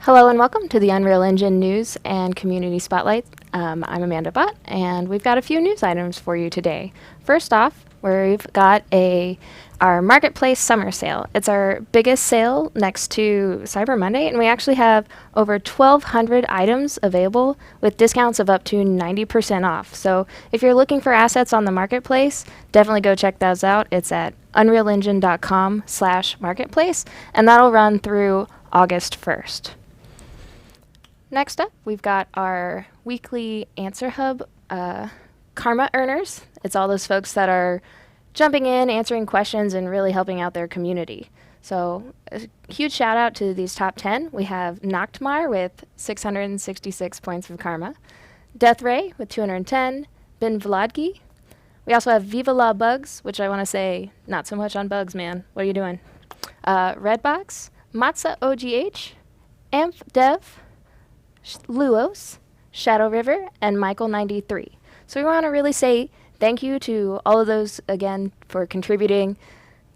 Hello and welcome to the Unreal Engine News and Community Spotlight. I'm Amanda Bott, and we've got a few news items for you today. First off, we've got our Marketplace Summer Sale. It's our biggest sale next to Cyber Monday, and we actually have over 1,200 items available with discounts of up to 90% off. So if you're looking for assets on the Marketplace, definitely go check those out. It's at unrealengine.com/marketplace, and that'll run through August 1st. Next up, we've got our weekly Answer Hub Karma earners. It's all those folks that are jumping in, answering questions, and really helping out their community. So a huge shout out to these top 10. We have Nachtmar with 666 points of Karma, Death Ray with 210, Ben Vladgi. We also have Viva La Bugs, which I want to say, not so much on bugs, man. What are you doing? Redbox, Matza OGH, Amp Dev, Luos, Shadow River, and Michael93. So we want to really say thank you to all of those again for contributing.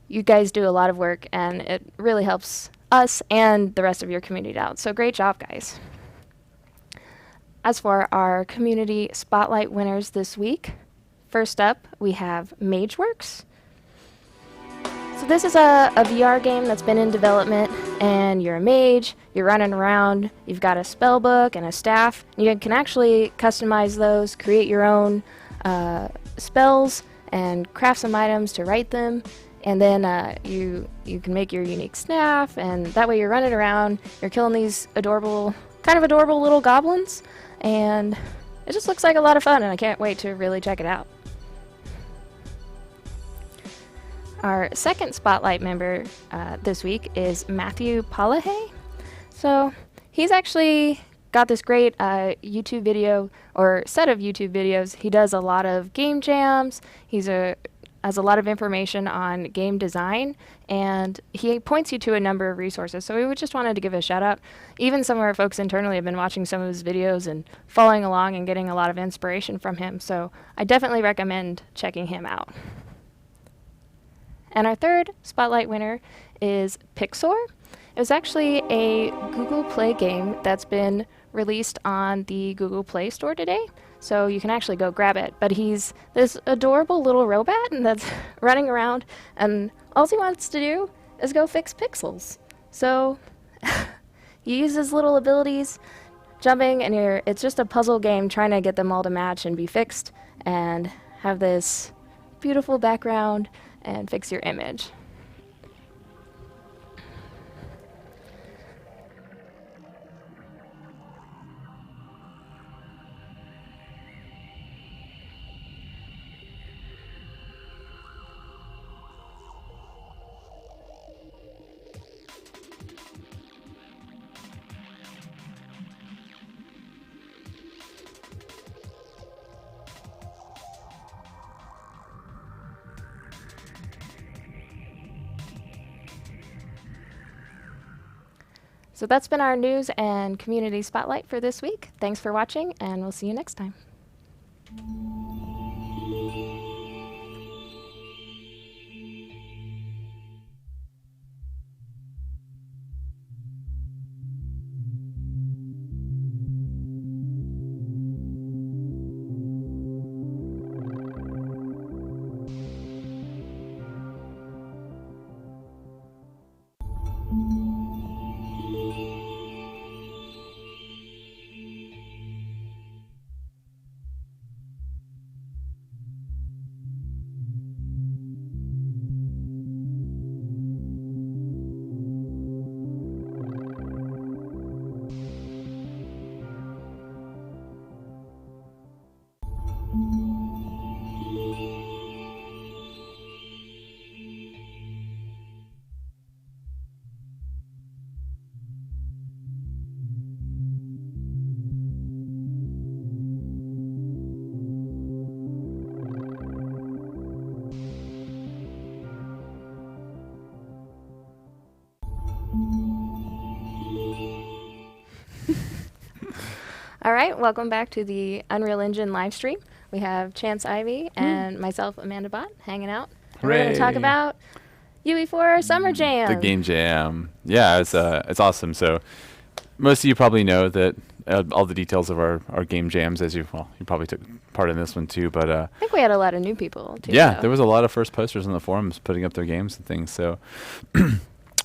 You guys do a lot of work, and it really helps us and the rest of your community out. So great job, guys. As for our community spotlight winners this week, first up we have MageWorks. So this is a VR game that's been in development, and you're a mage, you're running around, you've got a spell book and a staff. You can actually customize those, create your own spells, and craft some items to write them. And then you can make your unique staff, and that way you're running around, you're killing these adorable little goblins, and it just looks like a lot of fun, and I can't wait to really check it out. Our second Spotlight member this week is Matthew Palaje. So he's actually got this great YouTube video, or set of YouTube videos. He does a lot of game jams. Has a lot of information on game design, and he points you to a number of resources. So we just wanted to give a shout out. Even some of our folks internally have been watching some of his videos and following along and getting a lot of inspiration from him. So I definitely recommend checking him out. And our third Spotlight winner is Pixor. It was actually a Google Play game that's been released on the Google Play Store today, so you can actually go grab it. But he's this adorable little robot that's running around, and all he wants to do is go fix pixels. So he uses his little abilities, jumping, and it's just a puzzle game trying to get them all to match and be fixed, and have this beautiful background and fix your image. So that's been our news and community spotlight for this week. Thanks for watching, and we'll see you next time. All right, welcome back to the Unreal Engine live stream. We have Chance Ivy and myself, Amanda Bott, hanging out. And we're going to talk about UE4 Summer Jam. The game jam. Yeah, it's awesome. So most of you probably know that all the details of our game jams, you probably took part in this one too. But I think we had a lot of new people too. yeah, though. there was a lot of first posters on the forums putting up their games and things. So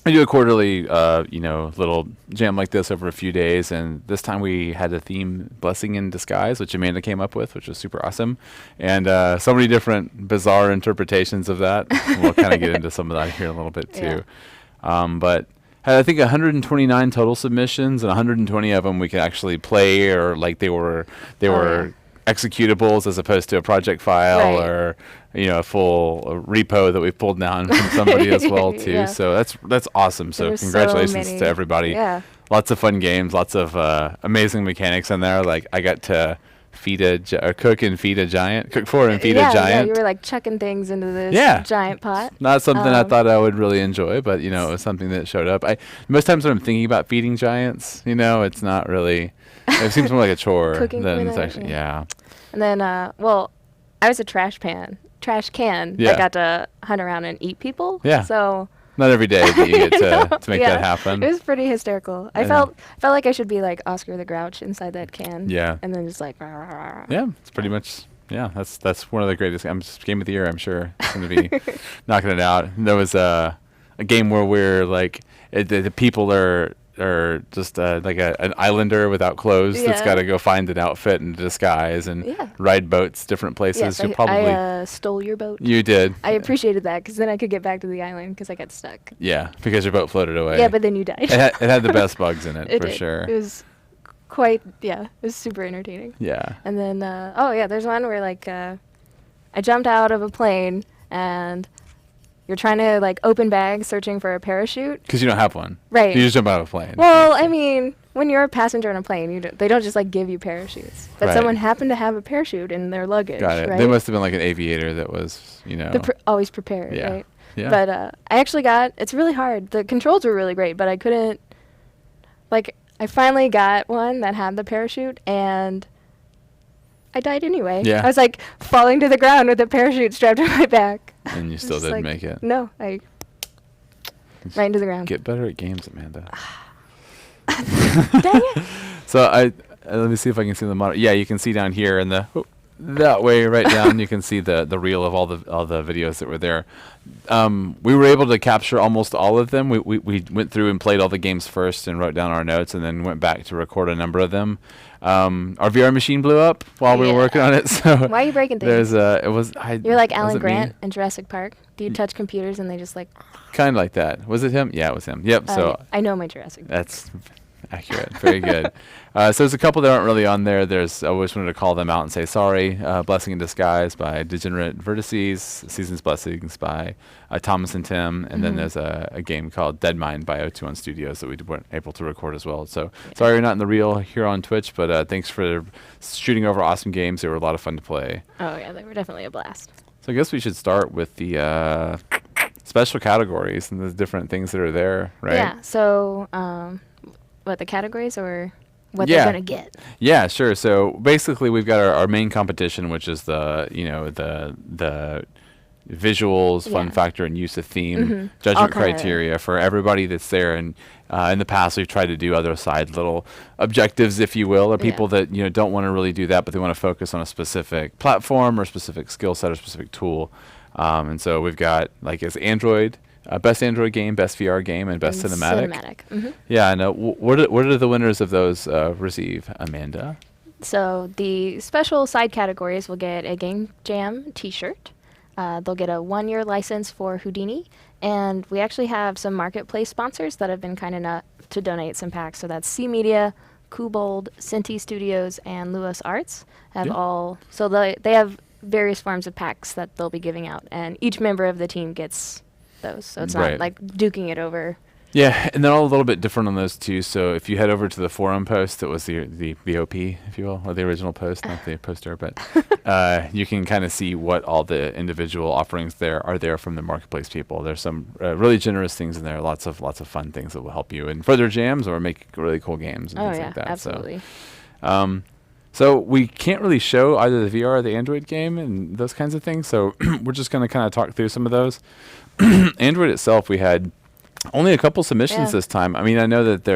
I do a quarterly, little jam like this over a few days, and this time we had a theme, Blessing in Disguise, which Amanda came up with, which was super awesome, and so many different bizarre interpretations of that. We'll kind of get into some of that here in a little bit too. But had, I think, 129 total submissions, and 120 of them we could actually play, or like they were executables as opposed to a project file, or a full repo that we've pulled down from somebody as well too. So that's awesome. So congratulations to everybody. Yeah. Lots of fun games, lots of amazing mechanics in there. Like I got to cook and feed a giant, cook for and feed a giant. Yeah, you were like chucking things into this giant pot. Not something I thought I would really enjoy, but it was something that showed up. Most times when I'm thinking about feeding giants, it's not really. It seems more like a chore than it's actually. Yeah. And then, I was a trash can that got to hunt around and eat people. Yeah. So. Not every day that you get to make that happen. It was pretty hysterical. I felt like I should be like Oscar the Grouch inside that can. Yeah. And then just like. Rah, rah, rah. Yeah, it's pretty much. Yeah, that's one of the greatest game of the year. I'm sure it's going to be knocking it out. And there was a game where we're like the people are just like an islander without clothes that's got to go find an outfit and disguise and ride boats different places. Yes, I stole your boat. You did. I appreciated that because then I could get back to the island because I got stuck. Yeah, because your boat floated away. Yeah, but then you died. It had the best bugs in it, for sure. It was quite, it was super entertaining. Yeah. And then, there's one where like I jumped out of a plane and you're trying to like open bags searching for a parachute. Because you don't have one. Right. You just jump out of a plane. Well, I mean, when you're a passenger on a plane, they don't just like give you parachutes. But someone happened to have a parachute in their luggage. Got it. Right? They must have been like an aviator that was, always prepared, Yeah. right? Yeah. But I actually it's really hard. The controls were really great, but I couldn't, I finally got one that had the parachute and I died anyway. Yeah. I was like falling to the ground with a parachute strapped to my back. And you still didn't make it. No, right into the ground. Get better at games, Amanda. Dang it. So let me see if I can see the monitor. Yeah, you can see down here in that way right down. You can see the reel of all the videos that were there. We were able to capture almost all of them. We went through and played all the games first and wrote down our notes, and then went back to record a number of them. Our VR machine blew up while we were working on it. So why are you breaking things? You're like Alan Grant in Jurassic Park. Do you touch computers and they just like? Kind of like that. Was it him? Yeah, it was him. Yep. So I know my Jurassic Park. That's accurate. Very good. So there's a couple that aren't really on there. I always wanted to call them out and say sorry. Blessing in Disguise by Degenerate Vertices. Season's Blessings by Thomas and Tim. And then there's a game called Dead Mind by O21 Studios that we weren't able to record as well. So sorry you're not in the reel here on Twitch, but thanks for shooting over awesome games. They were a lot of fun to play. Oh, yeah. They were definitely a blast. So I guess we should start with the special categories and the different things that are there, right? Yeah. So what, the categories or what they're going to get? Yeah, sure. So basically we've got our main competition, which is the visuals, fun factor, and use of theme, judgment criteria for everybody that's there. And in the past, we've tried to do other side little objectives, if you will, or people that don't want to really do that, but they want to focus on a specific platform or specific skill set or specific tool. And so we've got as Android. Best Android game, best VR game, and best cinematic. Yeah, and what do the winners of those receive, Amanda? So the special side categories will get a Game Jam T-shirt. They'll get a 1-year license for Houdini, and we actually have some marketplace sponsors that have been kind enough to donate some packs. So that's C Media, Kubold, Cinti Studios, and Lewis Arts So they have various forms of packs that they'll be giving out, and each member of the team gets those, so it's not like duking it over. Yeah, and they're all a little bit different on those too. So if you head over to the forum post, that was the OP, if you will, or the original post, not the poster, but you can kind of see what all the individual offerings there are from the marketplace people. There's some really generous things in there, lots of fun things that will help you in further jams or make really cool games and things like that. Absolutely. So we can't really show either the VR or the Android game and those kinds of things. So we're just going to kind of talk through some of those. Android itself, we had Only a couple submissions Yeah. this time. I mean, I know that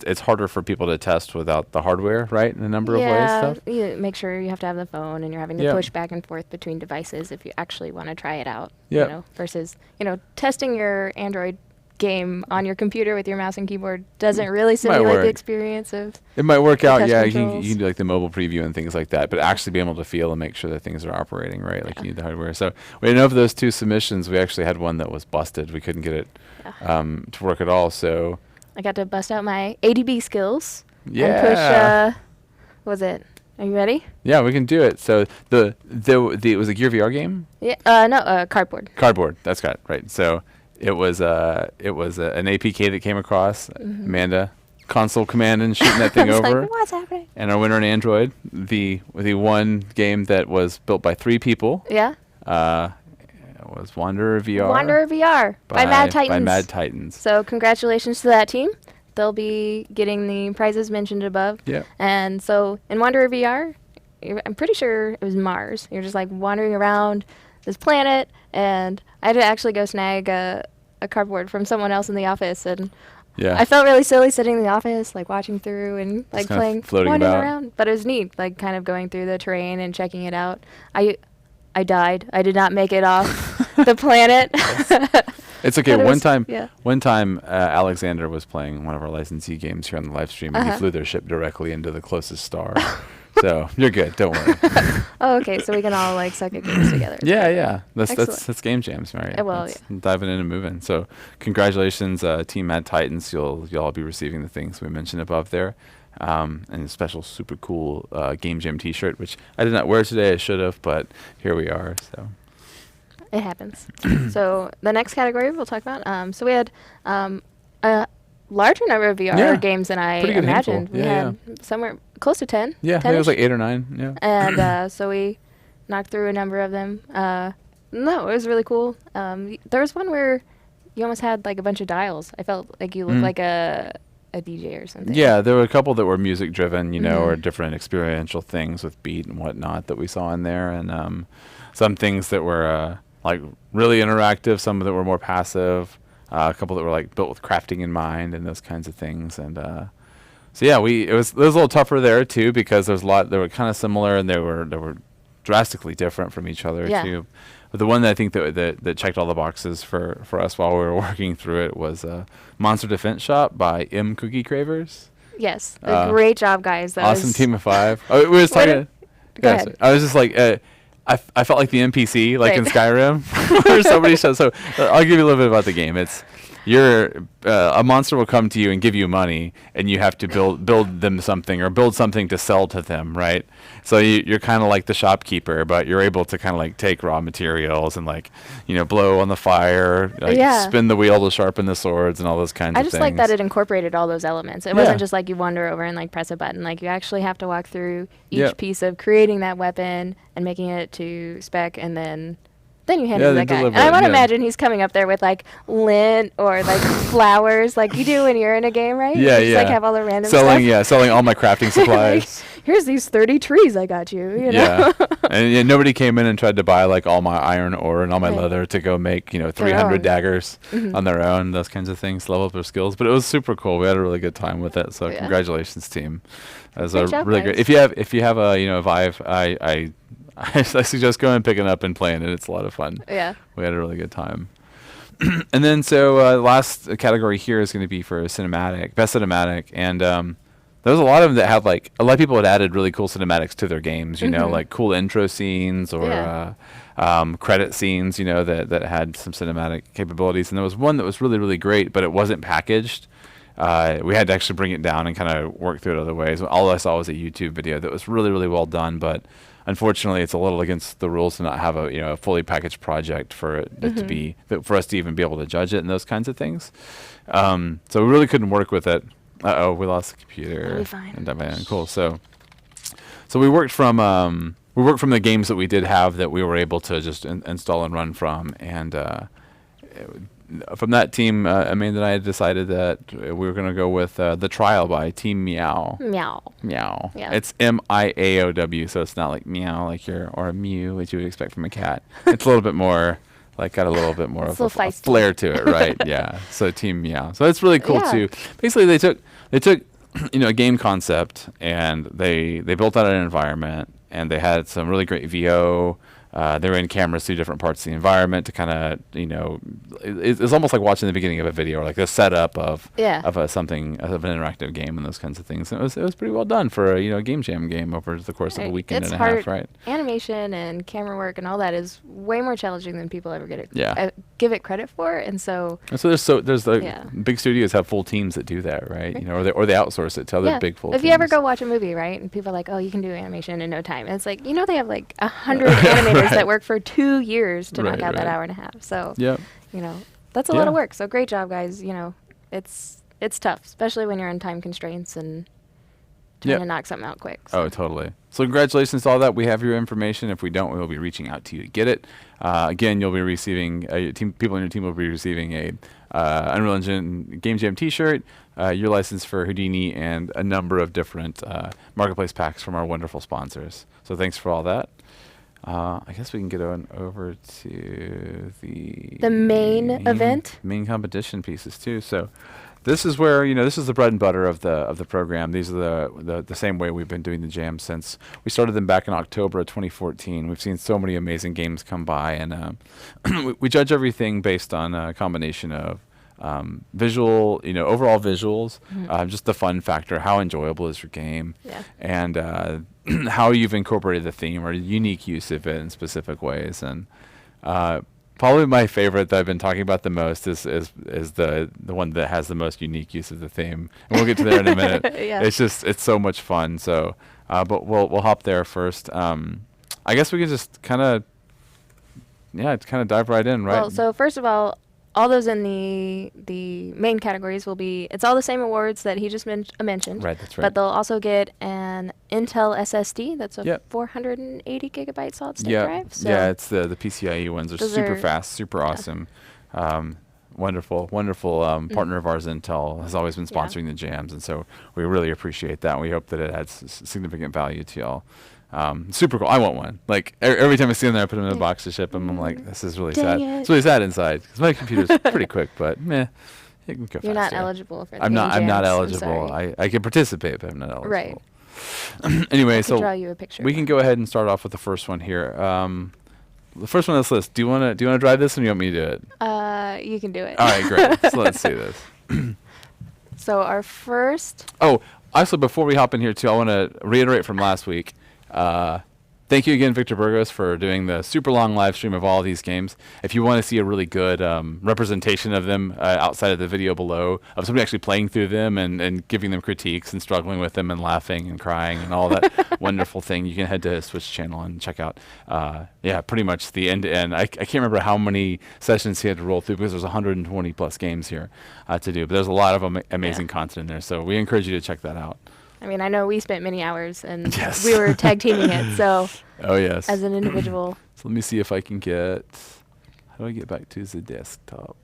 it's harder for people to test without the hardware, right? In a number of ways, Yeah, stuff. you make sure you have to have the phone and you're having to Yep. push back and forth between devices if you actually want to try it out. Yep. You know, versus, testing your Android game on your computer with your mouse and keyboard doesn't really simulate work. the experience of. It might work The out, touch yeah. controls. You can do like the mobile preview and things like that, but actually be able to feel and make sure that things are operating right, like Yeah. you need the hardware. So we know of those two submissions, we actually had one that was busted. We couldn't get it Yeah. to work at all. So I got to bust out my ADB skills and push. yeah, What was it? Are you ready? yeah, we can do it. So the it was a Gear VR game. Yeah. No. Cardboard. Cardboard. That's right. So it was an APK that came across. Amanda console commanding, shooting that thing I was over. like, what's happening? And our winner in Android, the one game that was built by 3 people, Yeah. was Wanderer VR. Wanderer VR by Mad Titans. By Mad Titans. So congratulations to that team. They'll be getting the prizes mentioned above. Yeah. And so in Wanderer VR, I'm pretty sure it was Mars. You're just like wandering around this planet, and I had to actually go snag a cardboard from someone else in the office, and Yeah. I felt really silly sitting in the office, like watching through and like kinda playing, floating wandering about. around. But it was neat, like kind of going through the terrain and checking it out. I died. I did not make it off the planet. It's okay. But it One was- time, yeah. Alexander was playing one of our licensee games here on the live stream, and he flew their ship directly into the closest star. So you're good. Don't worry. Oh, okay. So we can all like suck at games together. Yeah. Excellent. That's game jams, right? Well, That's diving in and moving. So congratulations, Team Mad Titans. You'll all be receiving the things we mentioned above there, and a special super cool game jam T-shirt, which I did not wear today. I should have, but here we are. So. It happens. So the next category we'll talk about. So we had a larger number of VR Yeah, no than I pretty good handful. imagined. We Yeah, had somewhere close to 10. Yeah, I think it was 10-ish. like 8 or 9. Yeah. And so we knocked through a number of them. No, it was really cool. There was one where you almost had like a bunch of dials. I felt like you looked like a DJ or something. Yeah, there were a couple that were music driven, or Mhm. different experiential things with beat and whatnot that we saw in there, and some things that were like really interactive, some that were more passive, a couple that were like built with crafting in mind and those kinds of things, and so yeah, it was a little tougher there too because there's a lot they were kind of similar and they were drastically different from each other Yeah. too. But the one that I think that checked all the boxes for us while we were working through it was Monster Defense Shop by M Cookie Cravers. Yes. Great job, guys. That Awesome was team of 5. Oh, we were just What talking. Go yeah, ahead. I was just like, I felt like the NPC, like in Right. Skyrim, where somebody shows. So I'll give you a little bit about the game. It's a monster will come to you and give you money, and you have to build them something or build something to sell to them, right? So you're kind of like the shopkeeper, but you're able to kind of like take raw materials and like blow on the fire, like Yeah. spin the wheel to sharpen the swords and all those kinds I of just things. like that it incorporated all those elements. It Yeah. wasn't just like you wander over and like press a button. Like you actually have to walk through each Yep. piece of creating that weapon and making it to spec, and then you hand Yeah, it to they that guy. deliver And I it, want to yeah. imagine he's coming up there with like lint or like flowers, like you do when you're in a game, right? Yeah, you just, like yeah. have all the random selling stuff. selling all my crafting Like, supplies. here's these 30 trees I got you. You know? Yeah, and nobody came in and tried to buy like all my iron ore and all my Right. leather to go make 300 own. daggers Mhm. on their own, those kinds of things, to level up their skills. But it was super cool. We had a really good time with it. So Yeah. congratulations, team. That was Great a job, really guys. great. If you have a Vive, I suggest going and picking it up and playing it. It's a lot of fun. Yeah. We had a really good time. And then the last category here is going to be for cinematic, best cinematic, and there was a lot of them that had like a lot of people had added really cool cinematics to their games, Mhm. like cool intro scenes or Yeah. credit scenes, that had some cinematic capabilities. And there was one that was really, really great, but it wasn't packaged. We had to actually bring it down and kind of work through it other ways. All I saw was a YouTube video that was really, really well done, but unfortunately, it's a little against the rules to not have a fully packaged project for it to be for us to even be able to judge it and those kinds of things. So we really couldn't work with it. We lost the computer. It'll be fine. And cool. So we worked from the games that we did have that we were able to just install and run from, and from that team, Amanda and I had decided that we were going to go with The Trial by Team Meow. Meow. Meow. Yeah. It's MIAOW, so it's not like meow or a mew, which you would expect from a cat. It's a little bit more like got a little bit more It's of a little a feisty. flair to it, right? Yeah. So team, yeah. So it's really cool Yeah. too. Basically, they took a game concept and they built out an environment and they had some really great VO. They were in cameras through different parts of the environment to kind of, it's almost like watching the beginning of a video or like the setup of Yeah. of an interactive game and those kinds of things. And it was pretty well done for a game jam game over the course of a Right. weekend It's and a hard. half, right? Animation and camera work and all that is way more challenging than people ever Yeah. give it credit for. And so, And so there's like Yeah. big studios have full teams that do that, right? Or they outsource it to other yeah. big full If teams. you ever go watch a movie, right, and people are like, "Oh, you can do animation in no time," and it's like, they have like 100 animators Right. that work for 2 years to knock Right, out that right. hour and a half. So, Yep. that's a lot Yeah. of work. So great job, guys. It's tough, especially when you're in time constraints and trying Yep. to knock something out quick. So. Oh, totally. So congratulations to all that. We have your information. If we don't, we will be reaching out to you to get it. Again, you'll be receiving people in your team will be receiving a Unreal Engine Game Jam T-shirt, your license for Houdini, and a number of different marketplace packs from our wonderful sponsors. So thanks for all that. I guess we can get on over to The main event? main competition pieces too. So this is where this is the bread and butter of the program. These are the same way we've been doing the jams since we started them back in October of 2014. We've seen so many amazing games come by, and we judge everything based on a combination of visual, overall visuals, just the fun factor, how enjoyable is your game, Yeah. and how you've incorporated the theme or unique use of it in specific ways. And probably my favorite that I've been talking about the most is the one that has the most unique use of the theme, and we'll get to there in a minute. Yeah. It's so much fun. So, but we'll hop there first. I guess we can just kind of dive right in, right? Well, so first of all those in the main categories will be, it's all the same awards that he just mentioned. Right, that's right. But they'll also get an Intel SSD. That's a Yep. 480 gigabyte solid state Yeah, drive. So yeah, it's the PCIe ones. They're Those super are- fast, super awesome. Wonderful partner of ours, Intel, has always been Yeah. sponsoring the jams, and so we really appreciate that. We hope that it adds significant value to y'all. Super cool. I want one. Like every time I see them there, I put them in a box to ship them. I'm like, this is really sad. Dang it. It's really sad inside because my computer's pretty quick, but meh, it can go you're not faster. eligible for the I'm not. game I'm not jams. eligible. sorry. I can participate, but I'm not eligible. Right. Anyway, I so can draw you a picture. we can go ahead and start off with the first one here. The first one on this list. Do you want to drive this, or do you want me to do it? You can do it. All right, great. So let's see this. So our first. Oh, also before we hop in here too, I want to reiterate from last week. Thank you again, Victor Burgos, for doing the super long live stream of all of these games. If you want to see a really good representation of them outside of the video below, of somebody actually playing through them and giving them critiques and struggling with them and laughing and crying and all that wonderful thing, you can head to his Twitch channel and check out, pretty much the end-to-end. I can't remember how many sessions he had to roll through because there's 120 plus games here to do, but there's a lot of amazing content in there, so we encourage you to check that out. I mean, I know we spent many hours and Yes. we were tag teaming it. So Oh, yes. as an individual, So let me see if I can get... How do I get back to the desktop?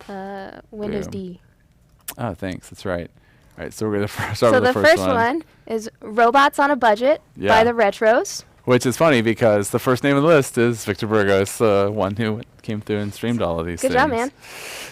Windows Boom. D. Oh, thanks. That's right. All right, so we're going to start So with the first one. one is Robots on a Budget Yeah. by the Retros. Which is funny because the first name of the list is Victor Burgos, the one who came through and streamed all of these Good things. job,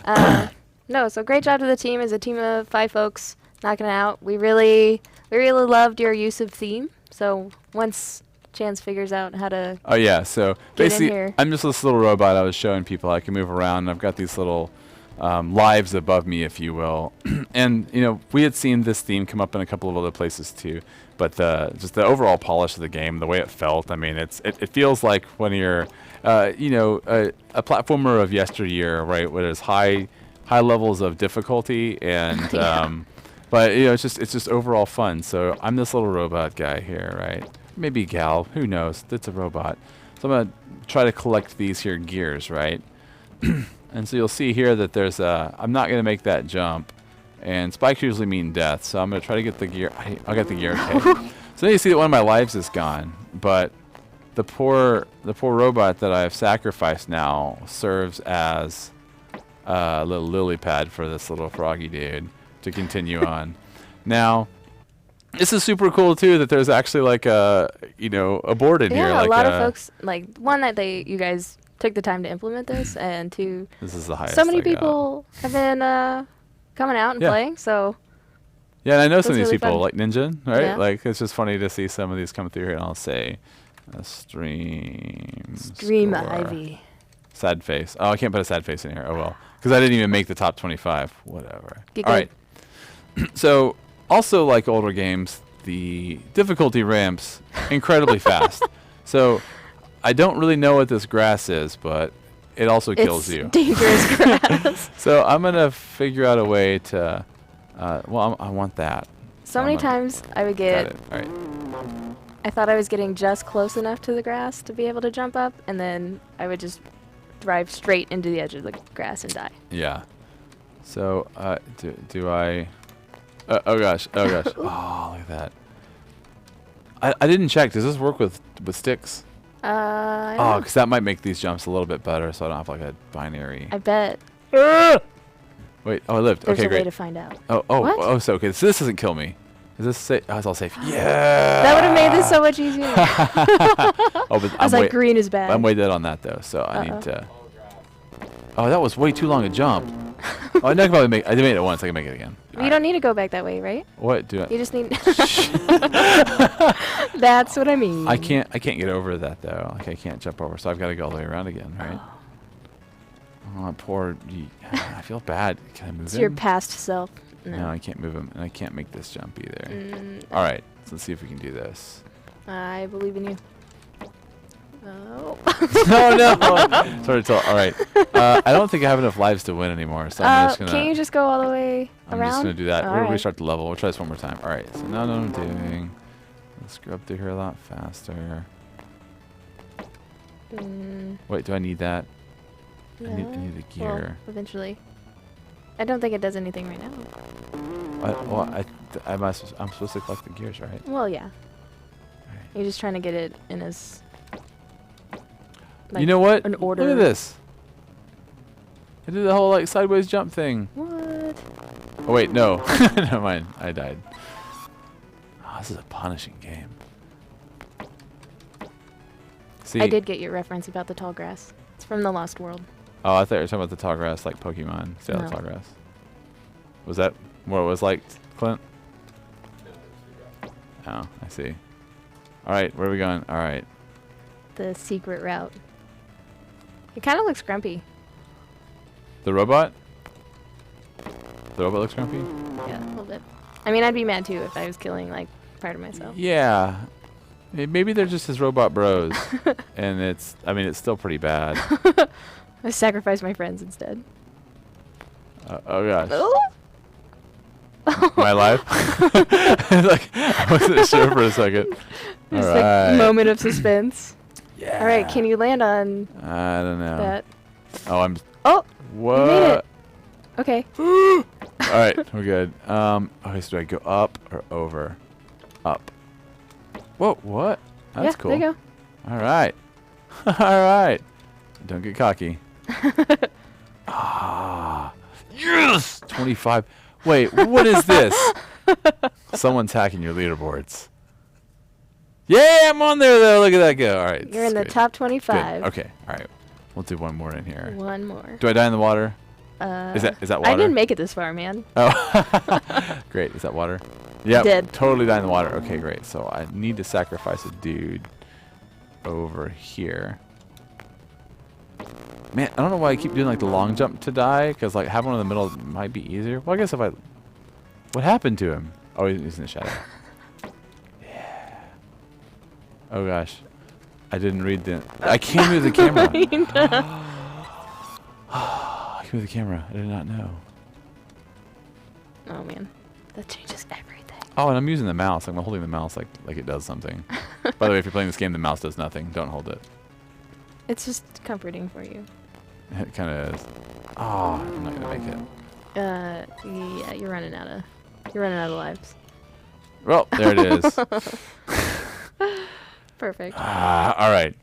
man. No, so great job to the team. As a team of 5 folks knocking it out. We really loved your use of theme. So once Chance figures out how to Oh, yeah. So Get in basically, here. I'm just this little robot I was showing people. I can move around. I've got these little lives above me, if you will. And, we had seen this theme come up in a couple of other places too. But just the overall polish of the game, the way it felt, I mean, it feels like when you're, a platformer of yesteryear, right, where there's high levels of difficulty and, Yeah. but it's just overall fun. So I'm this little robot guy here, right? Maybe gal, who knows? It's a robot. So I'm gonna try to collect these here gears, right? And so you'll see here that there's I'm not gonna make that jump, and spikes usually mean death. So I'm gonna try to get the gear. I'll get the gear. Okay. So then you see that one of my lives is gone, but the poor robot that I've sacrificed now serves as a little lily pad for this little froggy dude to continue on. Now, this is super cool too that there's actually like a board in here. Yeah, Like a lot of folks, like one that you guys took the time to implement this, and to This is the highest. so many I got. people have been coming out and Yeah. playing. So Yeah, and I know some of That's these really people, fun. like Ninja, right? Yeah. Like, it's just funny to see some of these come through here, and I'll say, stream Stream score. Ivy. Sad face. Oh, I can't put a sad face in here. Oh, well. Because I didn't even make the top 25. Whatever. Get All good. right. So, also like older games, the difficulty ramps incredibly fast. So, I don't really know what this grass is, but it also kills It's you. dangerous grass. So, I'm going to figure out a way to... well, I want that. So I'm many gonna- times I would Got get, it. All right. I thought I was getting just close enough to the grass to be able to jump up, and then I would just drive straight into the edge of the grass and die. Yeah. So, do I... oh, gosh. Oh, gosh. Oh, look at that. I didn't check. Does this work with sticks? I Oh, don't know. because that might make these jumps a little bit better, so I don't have, like, a binary... I bet Wait. Oh, I lived. there's Okay, a way great. to find out. Oh, What? so, okay. So this doesn't kill me. Is this safe? Oh, it's all safe. Yeah! That would have made this so much easier. Oh, but I was like, green is bad. I'm way dead on that, though, so I need to... Oh, that was way too long a jump. Oh, I can probably make... I made it once. I can make it again. You don't need to go back that way, right? What do I... You just need... That's what I mean. I can't get over that though. Like I can't jump over, so I've got to go all the way around again, right? Oh, poor. I feel bad. Can I move It's him? your past self. No, I can't move him, and I can't make this jump either. Mm, All right, so let's see if we can do this. I believe in you. Oh. No. Sorry to tell. All right. I don't think I have enough lives to win anymore, so I'm just gonna. Can you just go all the way I'm around? just gonna do that. All We'll right. restart the level. We'll try this one more time. All right. So now what I'm doing. Let's go up through here a lot faster. Mm, Wait, do I need that? I no. need the Well, gear. eventually. I don't think it does anything right now. I'm supposed to collect the gears, right? Well, yeah. Alright. You're just trying to get it in as... You know what? an order. Look at this. I did the whole like sideways jump thing. What? Oh wait, no. Never mind. I died. Oh, this is a punishing game. See? I did get your reference about the tall grass. It's from The Lost World. Oh, I thought you were talking about the tall grass like Pokemon. See how the No. tall grass. Was that what it was like, Clint? Oh, I see. All right, where are we going? All right. The secret route. It kind of looks grumpy. The robot? The robot looks grumpy? Yeah, a little bit. I mean, I'd be mad too if I was killing, like, part of myself. Yeah. Maybe they're just his robot bros. And it's still pretty bad. I sacrificed my friends instead. Oh gosh. Oh! My life? Like, I wasn't sure for a second. Just All like right. moment of suspense. Yeah. All right, can you land on I don't know. that? Oh, Oh, what? made it. Okay. All right, we're good. Okay, so do I go up or over? Up. Whoa, what? That's yeah, cool. there you All right. All right. Don't get cocky. Ah. Yes! 25. Wait, what is this? Someone's hacking your leaderboards. Yeah, I'm on there though. Look at that go. All right. You're in the great. top Good. 25. Okay. All right. We'll do one more in here. One more. Do I die in the water? Is that water? I didn't make it this far, man. Oh, great. Is that water? Yeah, Dead. totally die in the water. Okay, great. So I need to sacrifice a dude over here. Man, I don't know why I keep doing like the long jump to die, because like having one in the middle might be easier. Well, I guess if I... What happened to him? Oh, he's in the shadow. Yeah. Oh gosh. I didn't read the... I can't move the camera. I can move the camera. I did not know. Oh, man. That changes everything. Oh, and I'm using the mouse. I'm holding the mouse like it does something. By the way, if you're playing this game, the mouse does nothing. Don't hold it. It's just comforting for you. It kind of is. Oh, I'm not gonna make it. Yeah, you're running out of lives. Well, there it is. Perfect. All right.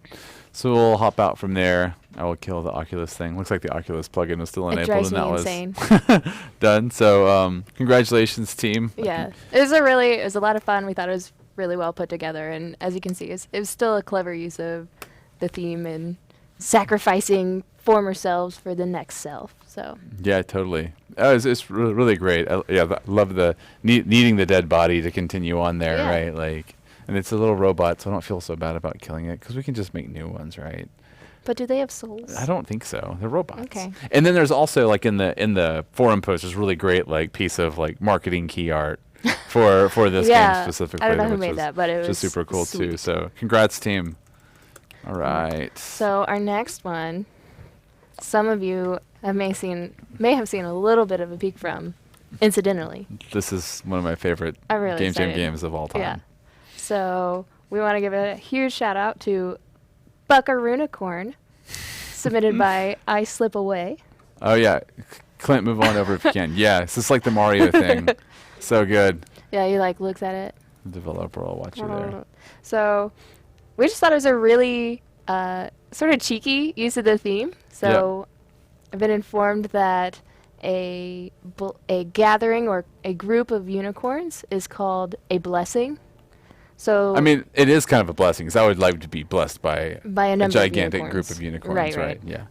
So we'll hop out from there. I will kill the Oculus thing. Looks like the Oculus plugin was still It enabled, drives and that me was insane. done. So congratulations, team. Yeah, it was a lot of fun. We thought it was really well put together, and as you can see, it was still a clever use of the theme and sacrificing former selves for the next self. So Yeah, totally. It's really great. Love the needing the dead body to continue on there, Yeah. right? Like, and it's a little robot, so I don't feel so bad about killing it because we can just make new ones, right? but do they have souls? I don't think so. They're robots. Okay. And then there's also like in the forum post, there's really great like piece of like marketing key art for this Yeah, game specifically. I don't know who which made was that, but it just was super cool too. sweet. So congrats, team. All right. So our next one, some of you may have seen a little bit of a peek from, incidentally. This is one of my favorite I'm really Game Jam excited. games of all time. Yeah. So we want to give a huge shout out to Buckarunicorn, submitted by I Slip Away. Oh yeah, Clint, move on over if you can. Yeah, it's just like the Mario thing. So good. Yeah, he like looks at it. The developer will watch you there. So we just thought it was a really sort of cheeky use of the theme. So I've been informed that a gathering or a group of unicorns is called a blessing. So I mean, it is kind of a blessing because I would like to be blessed by a number gigantic of group of unicorns, right? Yeah.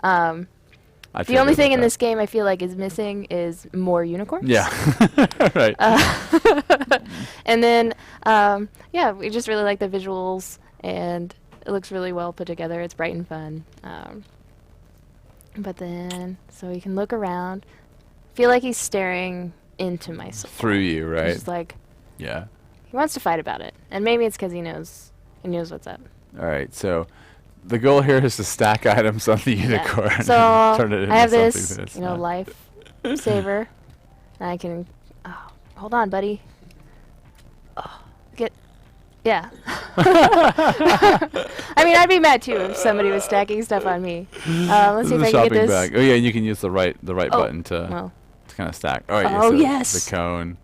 I'd The feel only good thing with in that. this game I feel like is missing is more unicorns. Yeah. Right. And then, we just really like the visuals, and it looks really well put together. It's bright and fun. But then, so he can look around, feel like he's staring into my soul. Through you, right? Just like Yeah. he wants to fight about it, and maybe it's because he knows what's up. All right. So the goal here is to stack items on the unicorn. Yeah. So Turn it into I have something this, that it's you know, not. life saver, and I can. Oh, hold on, buddy. Oh, yeah. I mean, I'd be mad too if somebody was stacking stuff on me. Let's see if The I can shopping get this. bag. Oh yeah, and you can use the right button to Well, kind of stack. All right. Oh, so yes. The cone.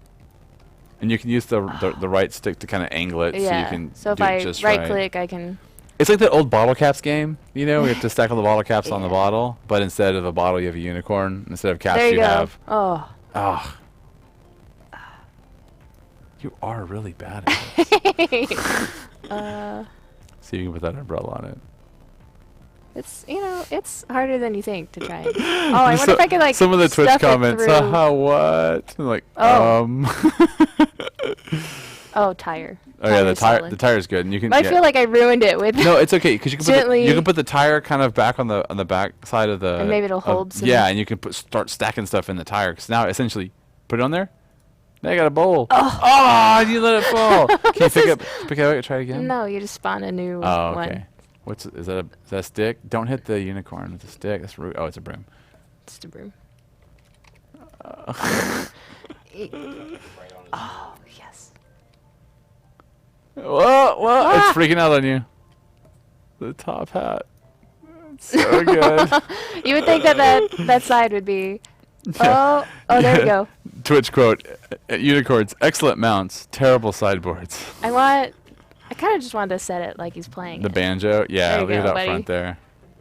And you can use the right stick to kind of angle it, so you yeah. can So if do it I just right right. click, I can. It's like the old bottle caps game, you know, we have to stack all the bottle caps on the Yeah. bottle, but instead of a bottle, you have a unicorn. Instead of caps, There you go. have. Oh. Oh. You are really bad at this. See, you can put that umbrella on it. It's harder than you think to try. Oh, I Just wonder if I could like some of the Twitch stuff it comments. through- Haha, what? I'm like, Oh. Oh, tire. Oh yeah, the Tire's solid. the tire's good, and you can. I yeah. feel like I ruined it with. No, it's okay because you can Gently- you can put the tire kind of back on the back side of the. And maybe it'll hold some- Yeah, and you can start stacking stuff in the tire because now essentially put it on there. Now you got a bowl. Oh. You let it fall. Can you pick it up and try it again? No, you just spawn a new Oh, one. okay. Is that a stick? Don't hit the unicorn with the stick. That's rude. Oh, it's a broom. Just a broom. Right on Oh, yes. Whoa! It's freaking out on you. The top hat. It's so good. You would think that side would be. Yeah. Oh, there you Yeah. go. Twitch quote: Unicorns, excellent mounts, terrible sideboards. I kind of just wanted to set it like he's playing The it. banjo, yeah, There you leave it go, up buddy. front there.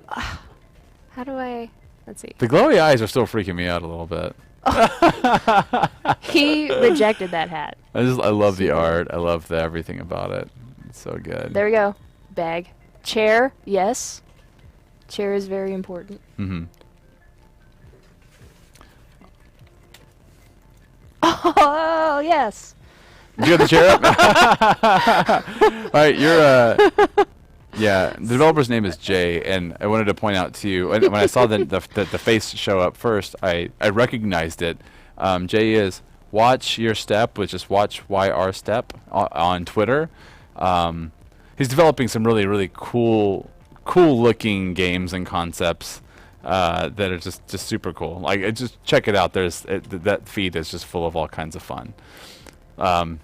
How do I? Let's see. The glowy eyes are still freaking me out a little bit. He rejected that hat. I love the art. I love everything about it. It's so good. There we go. Bag. Chair. Yes. Chair is very important. Mm-hmm. Oh, yes. You got the chair up? All right, yeah, the developer's name is Jay, and I wanted to point out to you, when I saw the face show up first, I recognized it. Jay is Watch Your Step, which is Watch YR Step on Twitter. He's developing some really, really cool looking games and concepts that are just super cool. Like, just check it out. That feed is just full of all kinds of fun.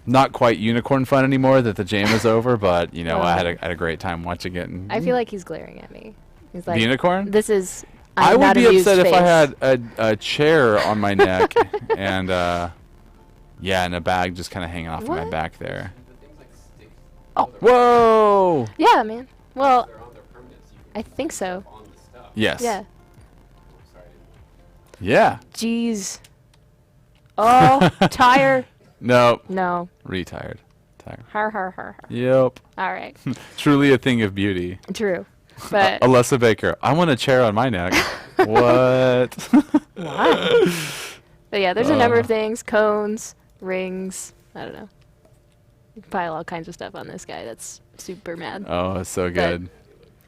Not quite unicorn fun anymore that the jam is over, but I had a great time watching it. And I feel like he's glaring at me. He's like, the unicorn. This is. I I'm would not be amused upset if I face. had a chair on my neck and and a bag just kind of hanging off of my What? back there. The things like stick. Oh. Whoa! Yeah, man. Well, They're on their permanents. You I think so. can on the stuff. Yes. Yeah. Oh, sorry. Yeah. Jeez. Oh, tire. No. No. Retired. Tired. Har har har har. Yep. All right. Truly a thing of beauty. True. But Alessa Baker, I want a chair on my neck. What? why? But yeah, there's a number of Uh. things: cones, rings. I don't know. You can pile all kinds of stuff on this guy. That's super mad. Oh, it's so But- good.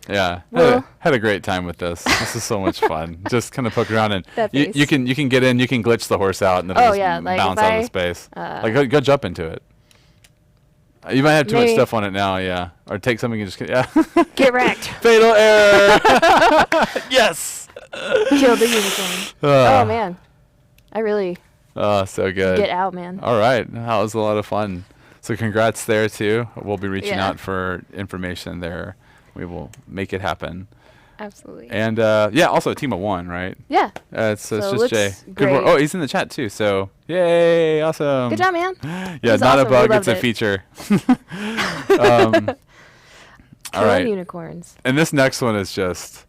Yeah, Well- had a great time with this. This is so much fun. Just kind of poke around and That you face. can get in. You can glitch the horse out and it'll Oh, just yeah, like, bounce if out I, of space. uh, Like go jump into it. You might have too much maybe- stuff on it now, yeah. Or take something and just yeah. Get wrecked. Fatal error. Yes. Kill the unicorn. Oh man, I really Oh, so good. get out, man. All right, that was a lot of fun. So congrats there too. We'll be reaching Yeah. out for information there. We will make it happen. Absolutely. And yeah, also a team of one, right? Yeah. It's So just looks Jay. Good work. great. Oh, he's in the chat too. So yay, awesome. Good job, man. Yeah, was not a awesome. We bug. loved It's a it. feature. All Killing right. unicorns. And this next one is just,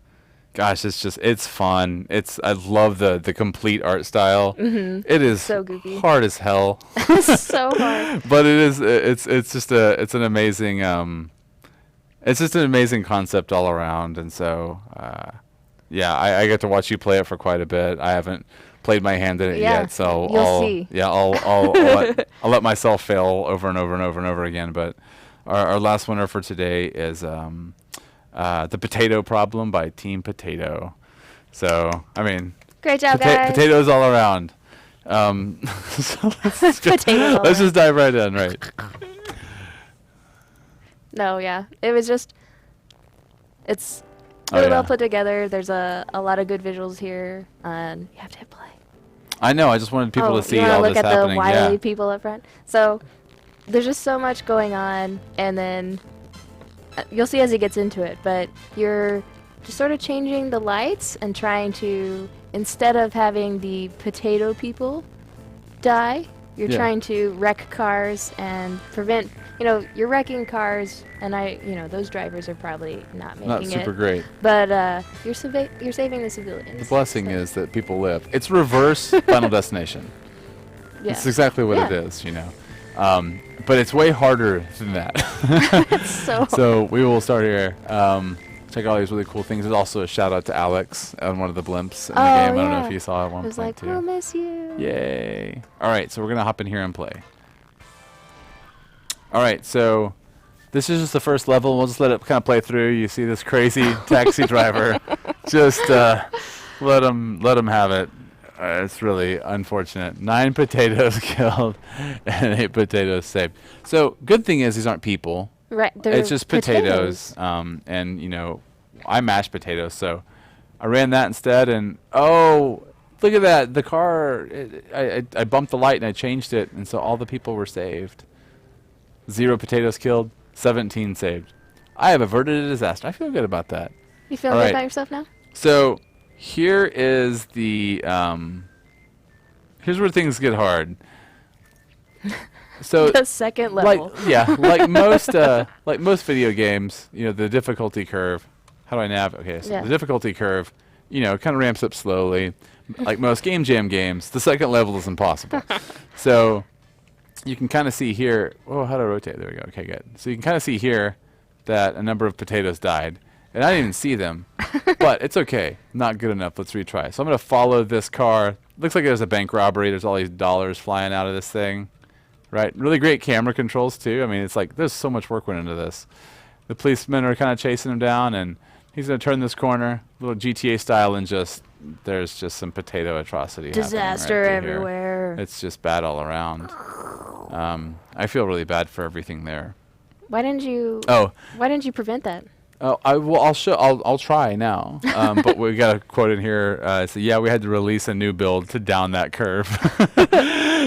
gosh, it's fun. I love the complete art style. Mm-hmm. It is So goofy. hard as hell. So hard. But it's just an amazing it's just an amazing concept all around. And so yeah, I get to watch you play it for quite a bit. I haven't played my hand in it Yeah, yet, so you'll see. yeah, I'll let myself fail over and over and over and over again. But our last winner for today is The Potato Problem by Team Potato. So I mean, Great job, guys. potatoes all around. So Potatoes all let's just dive right in, right? No, yeah. It was just, it's Oh, really yeah. well put together. There's a lot of good visuals here, and you have to hit play. I know. I just wanted people to see you wanna all look this at happening. the wily Yeah. people up front. So there's just so much going on, and then you'll see as he gets into it. But you're just sort of changing the lights and trying to, instead of having the potato people die, you're Yeah. trying to wreck cars and prevent. You know, you're wrecking cars, and those drivers are probably not making Not it. super great. But you're saving the civilians. The blessing so, is that people live. It's reverse Final Destination. yeah. It's exactly what it Yeah. is, but it's way harder than that. It's so So we will start here. Check out all these really cool things. There's also a shout out to Alex on one of the blimps in the Oh, game. I don't know yeah. if you saw it at I one was point like, too. we'll miss you. Yay. All right, so we're going to hop in here and play. All right, so this is just the first level. We'll just let it kind of play through. You see this crazy taxi driver. Just let him have it. It's really unfortunate. 9 potatoes killed and 8 potatoes saved. So good thing is these aren't people. Right. It's just potatoes. And, I mashed potatoes, so I ran that instead. And, oh, look at that. The car, I bumped the light and I changed it, and so all the people were saved. 0 potatoes killed, 17 saved. I have averted a disaster. I feel good about that. You feeling All good right. about yourself now? So here is the here's where things get hard. So The second level. like most video games, the difficulty curve. How do I navigate? Okay, so Yeah. the difficulty curve, kind of ramps up slowly. Like most Game Jam games, the second level is impossible. So you can kind of see here. Oh, how do I rotate? There we go. Okay, good. So you can kind of see here that a number of potatoes died. And I didn't even see them. But it's okay. Not good enough. Let's retry. So I'm going to follow this car. Looks like there's a bank robbery. There's all these dollars flying out of this thing. Right? Really great camera controls, too. I mean, it's like there's so much work went into this. The policemen are kind of chasing him down, and he's going to turn this corner, little GTA style, and there's just some potato atrocity happening Disaster right through here. everywhere. It's just bad all around. I feel really bad for everything there. Why didn't you prevent that? Oh, I'll try now. But we got a quote in here. So yeah, we had to release a new build to down that curve.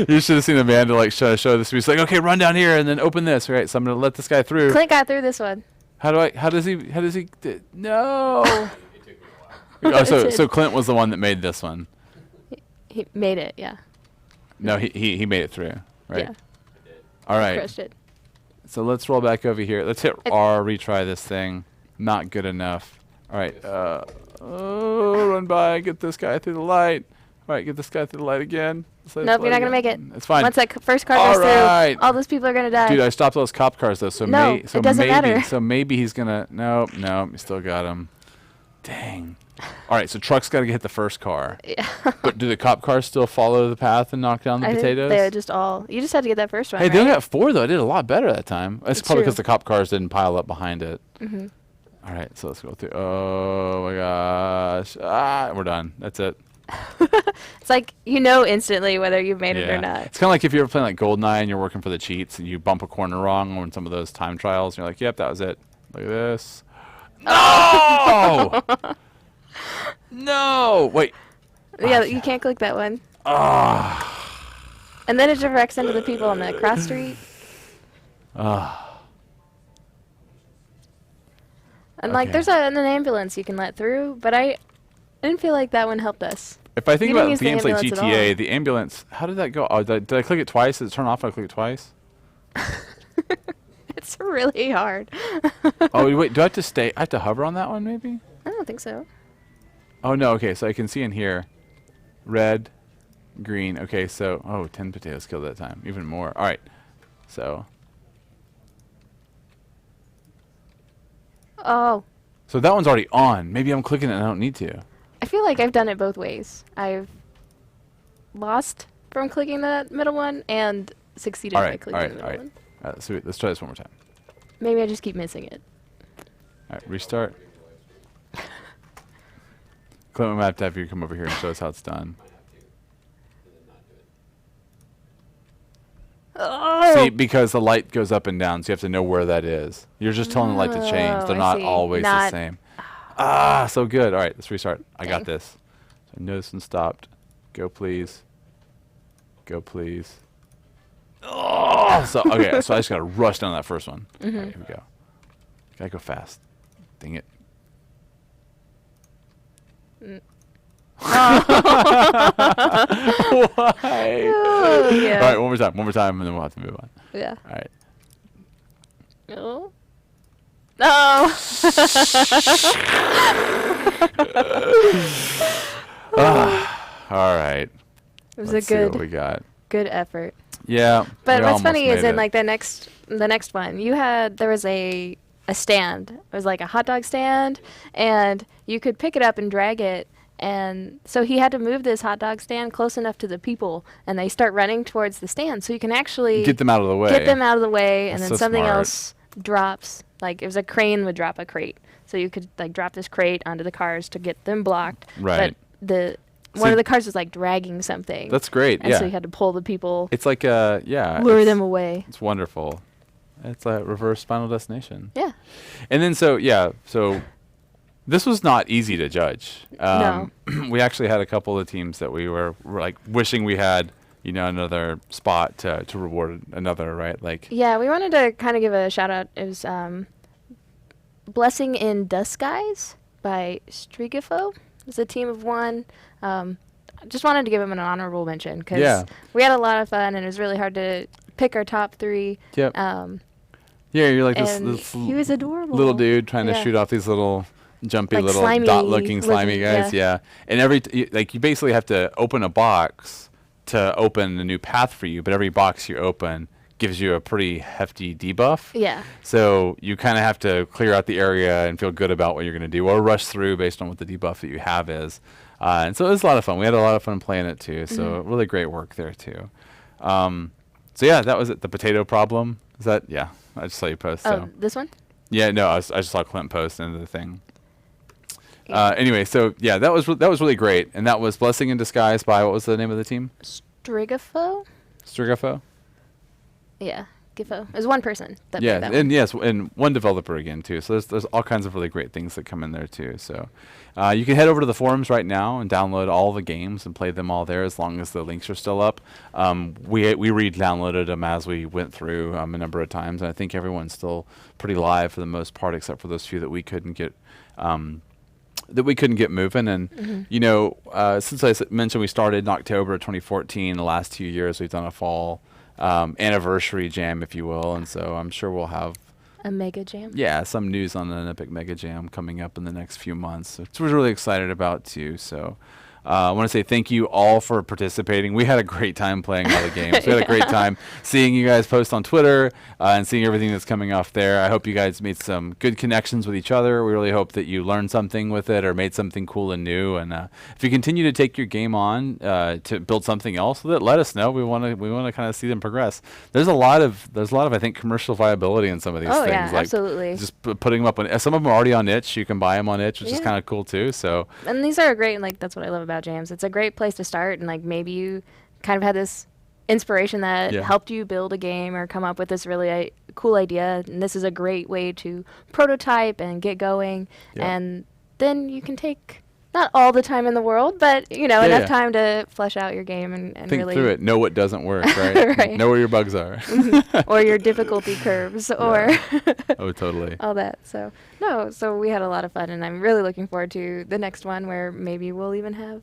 You should have seen Amanda show this. He's like, okay, run down here and then open this. Right. So I'm gonna let this guy through. Clint got through this one. How does he? No. It took me a while. Oh, It so did. Clint was the one that made this one. He made it, yeah. No, he made it through. Right. Yeah. I did. All right. Crushed it. So let's roll back over here. Let's hit R, retry this thing. Not good enough. All right. Run by, get this guy through the light. All right, get this guy through the light again. Nope, you're not gonna make it. It's fine. Once that first car All goes right. through, all those people are gonna die. Dude, I stopped those cop cars though, so No, so it doesn't maybe, matter. So maybe he's gonna. No, you still got him. Dang. All right, so truck's got to hit the first car. Yeah. But do the cop cars still follow the path and knock down the I potatoes? think they're just all. You just had to get that first one. Hey, right? they only got 4 though. I did a lot better that time. That's It's probably true. because the cop cars didn't pile up behind it. Mhm. All right, so let's go through. Oh my gosh. We're done. That's it. It's like you know instantly whether you've made it or Yeah. not. It's kind of like if you're ever playing like GoldenEye and you're working for the cheats and you bump a corner wrong on some of those time trials and you're like, yep, that was it. Look at this. No! No! Wait. Yeah, you can't click that one. And then it directs into the people on the cross street. And like, Okay. there's an ambulance you can let through, but I didn't feel like that one helped us. If I think You didn't about use the games like ambulance at GTA, all. the ambulance, how did that go? Oh, did I click it twice? Did it turn off if I click it twice? It's really hard. Oh, wait, do I have to stay? I have to hover on that one maybe? I don't think so. Oh, no, okay, so I can see in here, red, green. Okay, so, 10 potatoes killed that time. Even more. All right, so Oh, that one's already on. Maybe I'm clicking it and I don't need to. I feel like I've done it both ways. I've lost from clicking that middle one and succeeded by clicking the middle one. So let's try this one more time. Maybe I just keep missing it. All right, restart. Clint, I'm going to have you come over here and show us how it's done. Oh! See, because the light goes up and down, so you have to know where that is. You're just telling the light to change. Oh, They're I not see. always the Not- same. So good. All right, let's restart. I got Dang. this. So notice and stopped. Go, please. Go, please. Oh, so okay. So I just gotta rush down that first one. All right, here we go. Gotta go fast. Dang it. Why? Oh, yeah. All right, one more time, and then we'll have to move on. Yeah. All right. Oh. No. All right. It was Let's a see what we good got. effort. Yeah. But we what's almost funny is made in it. like the next one, there was a stand. It was like a hot dog stand, and you could pick it up and drag it. And so he had to move this hot dog stand close enough to the people, and they start running towards the stand. So you can actually Get them out of the way. get them out of the way, and That's then so something smart. else drops. Like it was a crane would drop a crate, so you could like drop this crate onto the cars to get them blocked. Right. But one of the cars was like dragging something. That's great. and Yeah. so you had to pull the people, It's like lure it's- them away. It's wonderful. It's a reverse Final Destination. Yeah. And then so this was not easy to judge. No. We actually had a couple of teams that we were like wishing we had, another spot to reward another, right? Like Yeah, we wanted to kind of give a shout out. It was Blessing in Disguise by Strigifo. It was a team of one. Just wanted to give him an honorable mention because Yeah. we had a lot of fun and it was really hard to pick our top 3. Yep. Yeah, you're like And this he was adorable. little dude trying to Yeah. shoot off these little jumpy Like little slimy dot-looking slimy lizard, guys. Yeah. And you basically have to open a box to open a new path for you, but every box you open gives you a pretty hefty debuff. Yeah. So you kind of have to clear out the area and feel good about what you're going to do, or rush through based on what the debuff that you have is. And so it was a lot of fun. We had a lot of fun playing it too. So really great work there too. So yeah, that was it. The potato problem. Is that? Yeah, I just saw you post. Oh, So this one? yeah, no, I just saw Clint post into the thing. Yeah. Anyway, so yeah, that was really great, and that was Blessing in Disguise by what was the name of the team? Strigifo? Strigafo. Yeah, Gifo. It was one person that Yeah, made that and one. yes, and one developer again too. So there's all kinds of really great things that come in there too. So you can head over to the forums right now and download all the games and play them all there as long as the links are still up. We re-downloaded them as we went through a number of times, and I think everyone's still pretty live for the most part, except for those few that we couldn't get. Moving. And since I mentioned we started in October 2014, the last 2 years we've done a fall anniversary jam, if you will, and so I'm sure we'll have A mega jam? some news on an epic mega jam coming up in the next few months, which we're really excited about too. So I want to say thank you all for participating. We had a great time playing all the games. We had a great time seeing you guys post on Twitter and seeing everything that's coming off there. I hope you guys made some good connections with each other. We really hope that you learned something with it or made something cool and new. And if you continue to take your game on to build something else with it, let us know. We want to kind of see them progress. There's a lot of I think commercial viability in some of these things. Yeah, like absolutely. Just putting them up on. Some of them are already on itch. You can buy them on itch, which is kind of cool too. So. And these are great. Like that's what I love about jams. It's a great place to start. And like maybe you kind of had this inspiration that helped you build a game or come up with this really cool idea. And this is a great way to prototype and get going. Yeah. And then you can take not all the time in the world, but enough time to flesh out your game and think really through it. Know what doesn't work, right? Right. Know where your bugs are. or your difficulty curves or oh, totally. all that. So we had a lot of fun, and I'm really looking forward to the next one where maybe we'll even have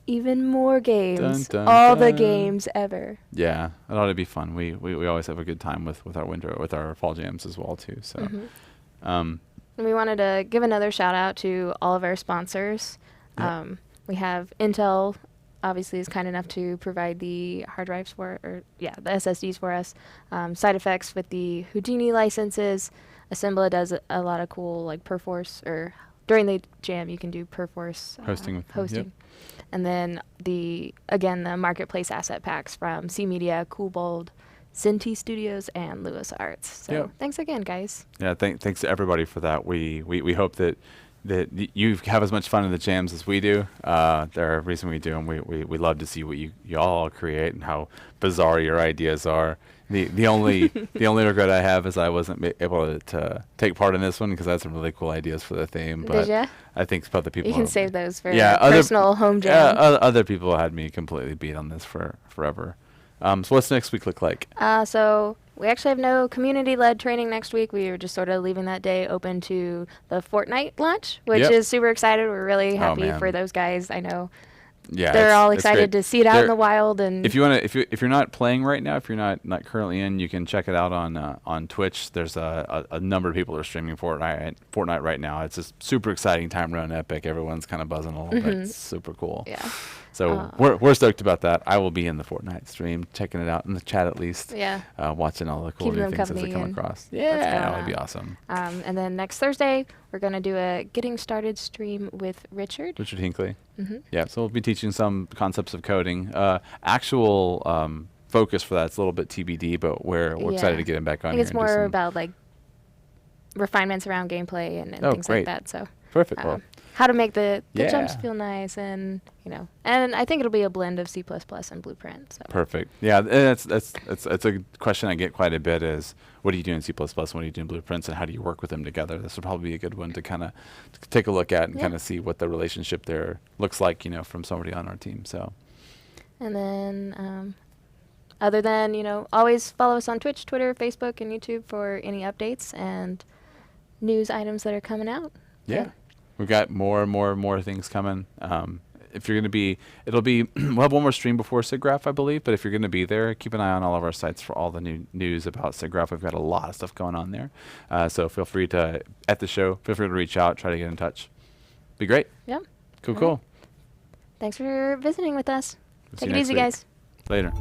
even more games, dun, all dun. the games ever. Yeah, it ought to be fun. We always have a good time with our fall jams as well too. So. And we wanted to give another shout out to all of our sponsors. Yep. We have Intel, obviously, is kind enough to provide the hard drives the SSDs for us. Side Effects with the Houdini licenses. Assembla does a lot of cool like Perforce, or during the jam you can do Perforce hosting. Yep. And then the marketplace asset packs from C Media, Coolbold, Cinti Studios, and Lewis Arts. So thanks again, guys. Yeah, thanks to everybody for that. We hope that you have as much fun in the jams as we do. They're a reason we do, and we love to see what you all create and how bizarre your ideas are. The only regret I have is I wasn't able to take part in this one because I had some really cool ideas for the theme. But did ya? I think other people. You can save those for other personal home jam. Other people had me completely beat on this forever. So what's next week look like? So we actually have no community-led training next week. We were just sort of leaving that day open to the Fortnite launch, which is super excited. We're really happy for those guys. I know they're all excited to see it out in the wild. And if you're not playing right now, if you're not currently in, you can check it out on Twitch. There's a number of people that are streaming Fortnite right now. It's a super exciting time around Epic. Everyone's kind of buzzing a little bit. It's super cool. Yeah. So we're stoked about that. I will be in the Fortnite stream, checking it out in the chat at least. Yeah. Watching all the cool new things as they come across. Yeah, that would be awesome. And then next Thursday, we're going to do a Getting Started stream with Richard Hinckley. Yeah, so we'll be teaching some concepts of coding. Actual focus for that's a little bit TBD, but we're excited to get him back on I think here. It's more about like refinements around gameplay and things like that. So perfect. how to make the jumps feel nice, and and I think it'll be a blend of C++ and Blueprint. So. Perfect. Yeah, that's a question I get quite a bit is what do you do in C++ and what do you do in Blueprints and how do you work with them together? This would probably be a good one to kind of take a look at and kind of see what the relationship there looks like, from somebody on our team. So. And then other than, always follow us on Twitch, Twitter, Facebook, and YouTube for any updates and news items that are coming out. Yeah. We've got more things coming. If you're going to be, we'll have one more stream before SIGGRAPH, I believe. But if you're going to be there, keep an eye on all of our sites for all the new news about SIGGRAPH. We've got a lot of stuff going on there. So feel free to, at the show, feel free to reach out, try to get in touch. Be great. Yeah. Cool. Thanks for visiting with us. We'll Take it easy, guys. Later.